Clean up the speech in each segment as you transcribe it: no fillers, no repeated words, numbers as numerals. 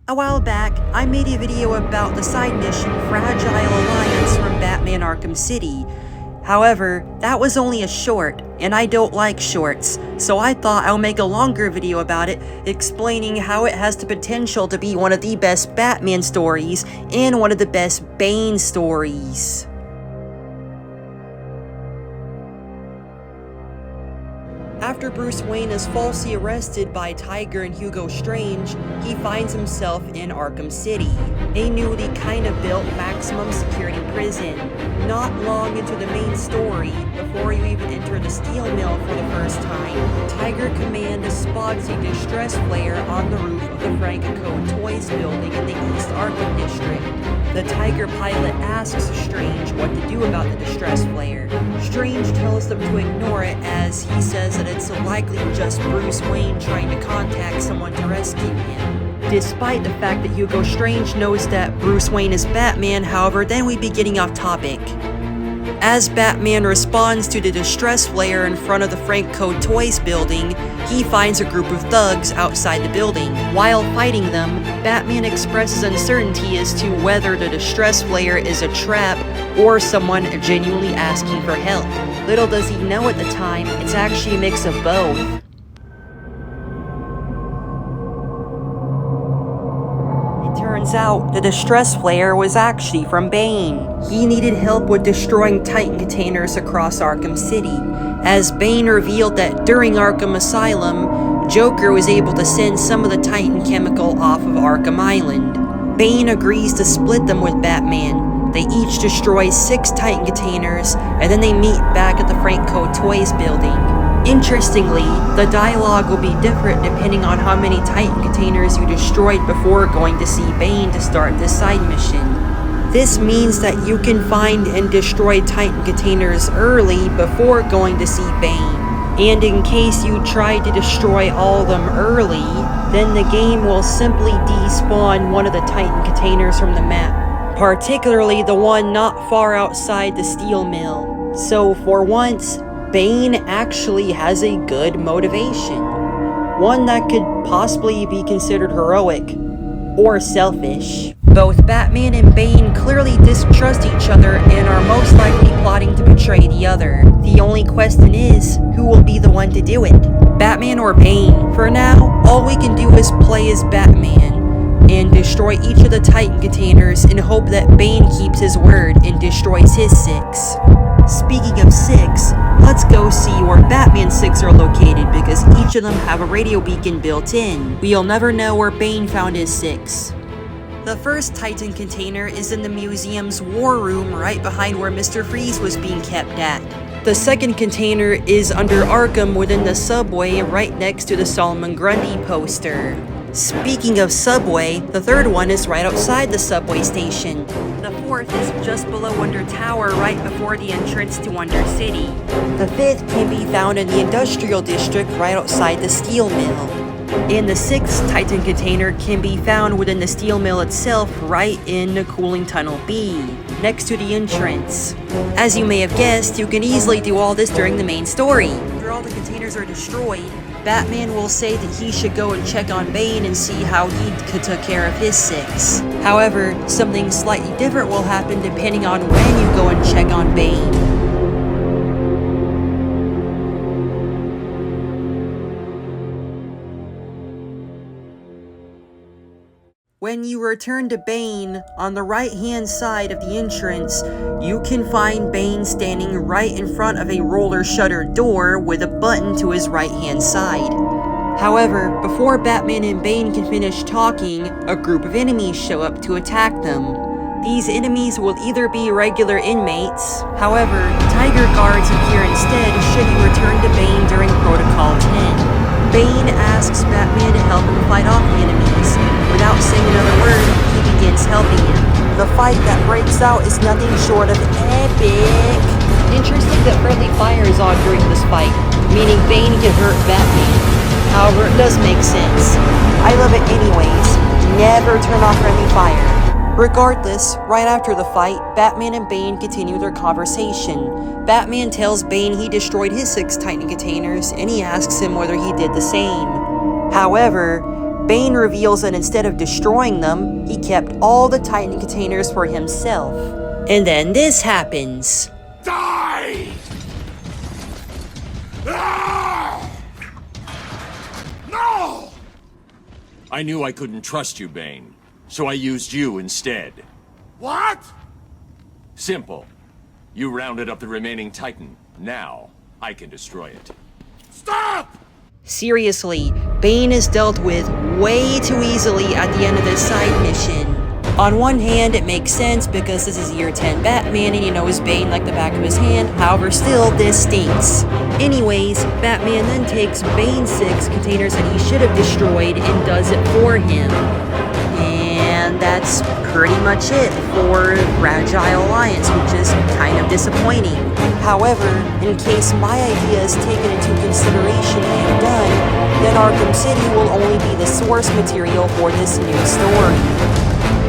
A while back, I made a video about the side mission Fragile Alliance from Batman Arkham City. However, that was only a short, and I don't like shorts, so I thought I'll make a longer video about it, explaining how it has the potential to be one of the best Batman stories and one of the best Bane stories. After Bruce Wayne is falsely arrested by Tiger and Hugo Strange, he finds himself in Arkham City, a newly kind of built maximum security prison. Not long into the main story, before you even enter the steel mill for the first time, Tiger Command spots a distress flare on the roof of the Frank Co. Toys building in the East Arkham district. The Tiger pilot asks Strange what to do about the distress flare. Strange tells them to ignore it as he says that it's likely just Bruce Wayne trying to contact someone to rescue him. Despite the fact that Hugo Strange knows that Bruce Wayne is Batman, however, then we'd be getting off topic. As Batman responds to the distress flare in front of the Frank Co. Toys building, he finds a group of thugs outside the building. While fighting them, Batman expresses uncertainty as to whether the distress flare is a trap or someone genuinely asking for help. Little does he know at the time, it's actually a mix of both. Turns out, the distress flare was actually from Bane. He needed help with destroying Titan containers across Arkham City, as Bane revealed that during Arkham Asylum, Joker was able to send some of the Titan chemical off of Arkham Island. Bane agrees to split them with Batman. They each destroy 6 Titan containers, and then they meet back at the Frank Co. Toys building. Interestingly, the dialogue will be different depending on how many Titan containers you destroyed before going to see Bane to start this side mission. This means that you can find and destroy Titan containers early before going to see Bane. And in case you try to destroy all of them early, then the game will simply despawn one of the Titan containers from the map, particularly the one not far outside the steel mill. So for once, Bane actually has a good motivation. One that could possibly be considered heroic or selfish. Both Batman and Bane clearly distrust each other and are most likely plotting to betray the other. The only question is, who will be the one to do it? Batman or Bane? For now, all we can do is play as Batman and destroy each of the Titan containers and hope that Bane keeps his word and destroys his 6. Speaking of 6, let's go see where Batman's 6 are located because each of them have a radio beacon built in. We'll never know where Bane found his 6. The first Titan container is in the museum's war room right behind where Mr. Freeze was being kept at. The second container is under Arkham within the subway right next to the Solomon Grundy poster. Speaking of subway, the third one is right outside the subway station. The fourth is just below Wonder Tower right before the entrance to Wonder City. The fifth can be found in the industrial district right outside the steel mill. And the sixth Titan container can be found within the steel mill itself right in the cooling tunnel B, next to the entrance. As you may have guessed, you can easily do all this during the main story. After all the containers are destroyed, Batman will say that he should go and check on Bane and see how he took care of his 6. However, something slightly different will happen depending on when you go and check on Bane. When you return to Bane, on the right-hand side of the entrance, you can find Bane standing right in front of a roller-shuttered door with a button to his right-hand side. However, before Batman and Bane can finish talking, a group of enemies show up to attack them. These enemies will either be regular inmates, however, Tiger Guards appear instead should you return to Bane during Protocol 10. Bane asks Batman to help him fight off the enemies. Without saying another word, he begins helping him. The fight that breaks out is nothing short of epic. Interesting that friendly fire is on during this fight, meaning Bane can hurt Batman. However, it does make sense. I love it anyways. Never turn off friendly fire. Regardless, right after the fight, Batman and Bane continue their conversation. Batman tells Bane he destroyed his 6 Titan containers, and he asks him whether he did the same. However, Bane reveals that instead of destroying them, he kept all the Titan containers for himself. And then this happens. Die! Ah! No! I knew I couldn't trust you, Bane, so I used you instead. What? Simple. You rounded up the remaining Titan. Now, I can destroy it. Stop! Seriously, Bane is dealt with way too easily at the end of this side mission. On one hand, it makes sense because this is year 10 Batman and he knows Bane like the back of his hand, however still, this stinks. Anyways, Batman then takes Bane's 6 containers that he should have destroyed and does it for him. And that's pretty much it for Fragile Alliance, which is kind of disappointing. However, in case my idea is taken into consideration and done, then Arkham City will only be the source material for this new story.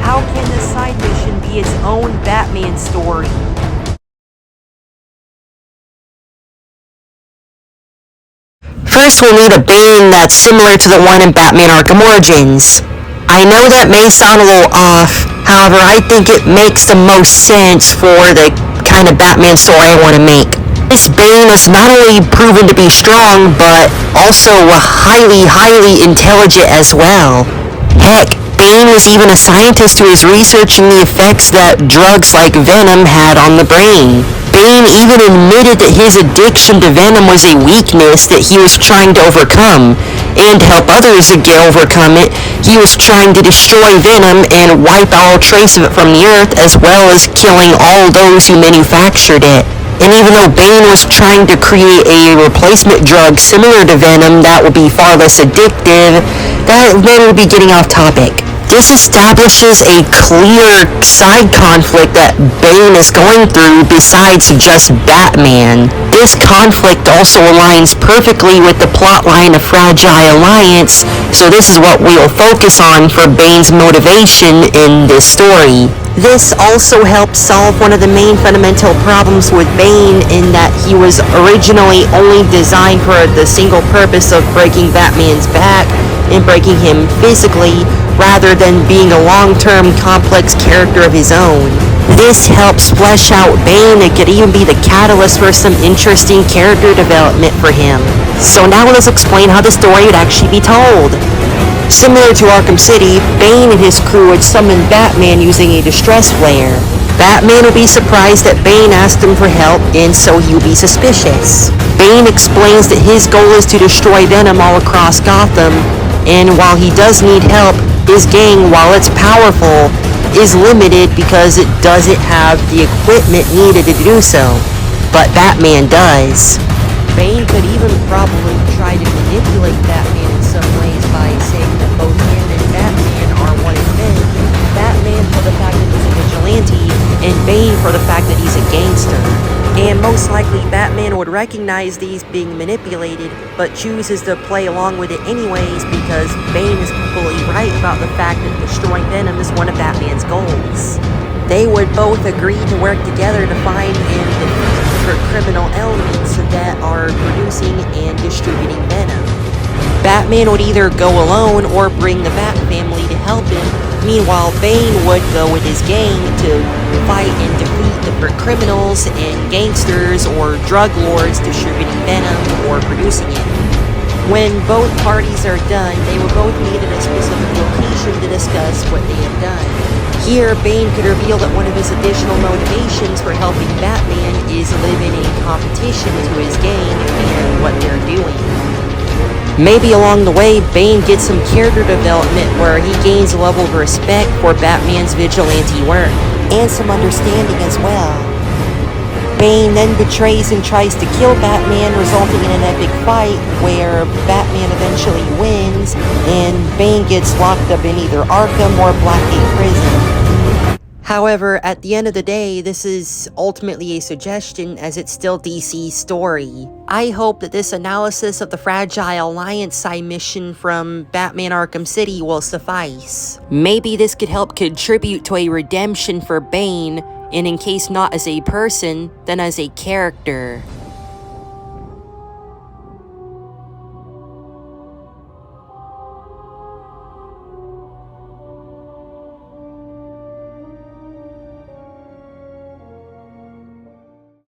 How can this side mission be its own Batman story? First, we'll need a Bane that's similar to the one in Batman Arkham Origins. I know that may sound a little off, however, I think it makes the most sense for the kind of Batman story I want to make. This Bane is not only proven to be strong, but also highly intelligent as well. Heck, Bane was even a scientist who was researching the effects that drugs like Venom had on the brain. Bane even admitted that his addiction to Venom was a weakness that he was trying to overcome, and to help others again overcome it, he was trying to destroy Venom and wipe all trace of it from the earth, as well as killing all those who manufactured it. And even though Bane was trying to create a replacement drug similar to Venom that would be far less addictive, that then would be getting off topic. This establishes a clear side conflict that Bane is going through besides just Batman. This conflict also aligns perfectly with the plotline of Fragile Alliance, so this is what we will focus on for Bane's motivation in this story. This also helps solve one of the main fundamental problems with Bane in that he was originally only designed for the single purpose of breaking Batman's back and breaking him physically, rather than being a long-term complex character of his own. This helps flesh out Bane and could even be the catalyst for some interesting character development for him. So now let's explain how the story would actually be told. Similar to Arkham City, Bane and his crew would summon Batman using a distress flare. Batman will be surprised that Bane asked him for help, and so he'll be suspicious. Bane explains that his goal is to destroy Venom all across Gotham, and while he does need help, his gang, while it's powerful, is limited because it doesn't have the equipment needed to do so. But Batman does. Bane could even probably try to manipulate Batman in some ways by saying that both him and Batman are one and men. Batman for the fact that he's a vigilante, and Bane for the fact that he's a gangster. And most likely Batman would recognize these being manipulated, but chooses to play along with it anyways because Bane is completely right about the fact that destroying Venom is one of Batman's goals. They would both agree to work together to find and defeat different criminal elements that are producing and distributing Venom. Batman would either go alone or bring the Bat family to help him. Meanwhile, Bane would go with his gang to fight and defeat different criminals and gangsters or drug lords distributing Venom or producing it. When both parties are done, they will both meet at a specific location to discuss what they have done. Here, Bane could reveal that one of his additional motivations for helping Batman is living in competition to his gang and what they're doing. Maybe along the way, Bane gets some character development where he gains a level of respect for Batman's vigilante work, and some understanding as well. Bane then betrays and tries to kill Batman, resulting in an epic fight where Batman eventually wins, and Bane gets locked up in either Arkham or Blackgate Prison. However, at the end of the day, this is ultimately a suggestion as it's still DC's story. I hope that this analysis of the Fragile Alliance side mission from Batman Arkham City will suffice. Maybe this could help contribute to a redemption for Bane, and in case not as a person, then as a character.